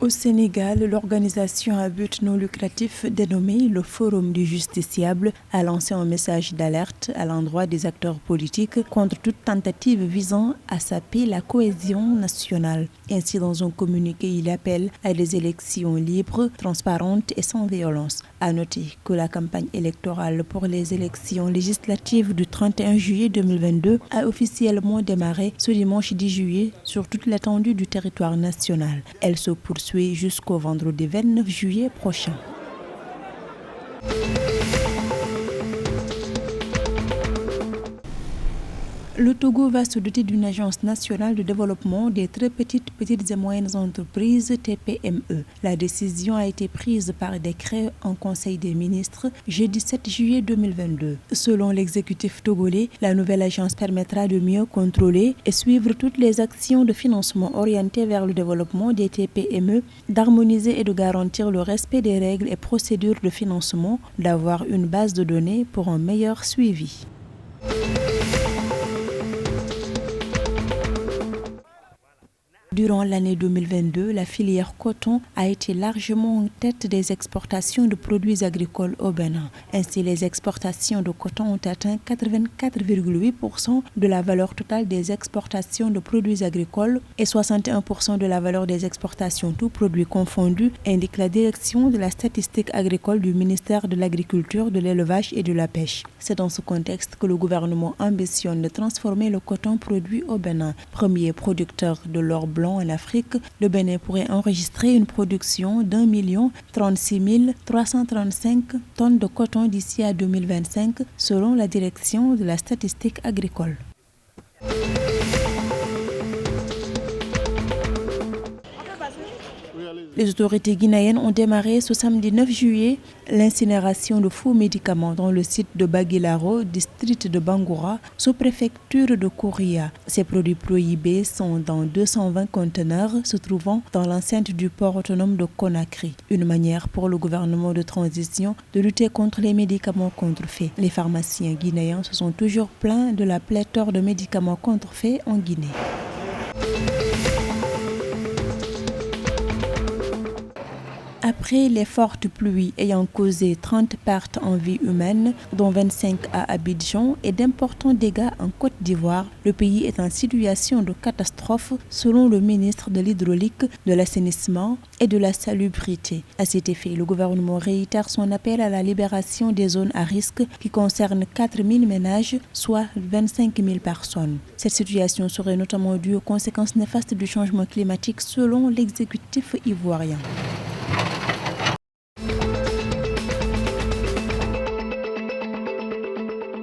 Au Sénégal, l'organisation à but non lucratif dénommée le Forum du Justiciable a lancé un message d'alerte à l'endroit des acteurs politiques contre toute tentative visant à saper la cohésion nationale. Ainsi, dans un communiqué, il appelle à des élections libres, transparentes et sans violence. À noter que la campagne électorale pour les élections législatives du 31 juillet 2022 a officiellement démarré ce dimanche 10 juillet sur toute l'étendue du territoire national. Elle se poursuit jusqu'au vendredi 29 juillet prochain. Le Togo va se doter d'une agence nationale de développement des très petites et moyennes entreprises TPME. La décision a été prise par décret en Conseil des ministres jeudi 7 juillet 2022. Selon l'exécutif togolais, la nouvelle agence permettra de mieux contrôler et suivre toutes les actions de financement orientées vers le développement des TPME, d'harmoniser et de garantir le respect des règles et procédures de financement, d'avoir une base de données pour un meilleur suivi. Durant l'année 2022, la filière coton a été largement en tête des exportations de produits agricoles au Bénin. Ainsi, les exportations de coton ont atteint 84,8% de la valeur totale des exportations de produits agricoles et 61% de la valeur des exportations, tous produits confondus, indique la direction de la statistique agricole du ministère de l'Agriculture, de l'Élevage et de la Pêche. C'est dans ce contexte que le gouvernement ambitionne de transformer le coton produit au Bénin, premier producteur de l'or blanc en Afrique. Le Bénin pourrait enregistrer une production d'1 036 335 tonnes de coton d'ici à 2025, selon la direction de la statistique agricole. Les autorités guinéennes ont démarré ce samedi 9 juillet l'incinération de faux médicaments dans le site de Baguilaro, district de Bangoura, sous-préfecture de Kouria. Ces produits prohibés sont dans 220 conteneurs se trouvant dans l'enceinte du port autonome de Conakry. Une manière pour le gouvernement de transition de lutter contre les médicaments contrefaits. Les pharmaciens guinéens se sont toujours plaints de la pléthore de médicaments contrefaits en Guinée. Après les fortes pluies ayant causé 30 pertes en vie humaine, dont 25 à Abidjan, et d'importants dégâts en Côte d'Ivoire, le pays est en situation de catastrophe selon le ministre de l'Hydraulique, de l'Assainissement et de la Salubrité. À cet effet, le gouvernement réitère son appel à la libération des zones à risque qui concernent 4 000 ménages, soit 25 000 personnes. Cette situation serait notamment due aux conséquences néfastes du changement climatique selon l'exécutif ivoirien.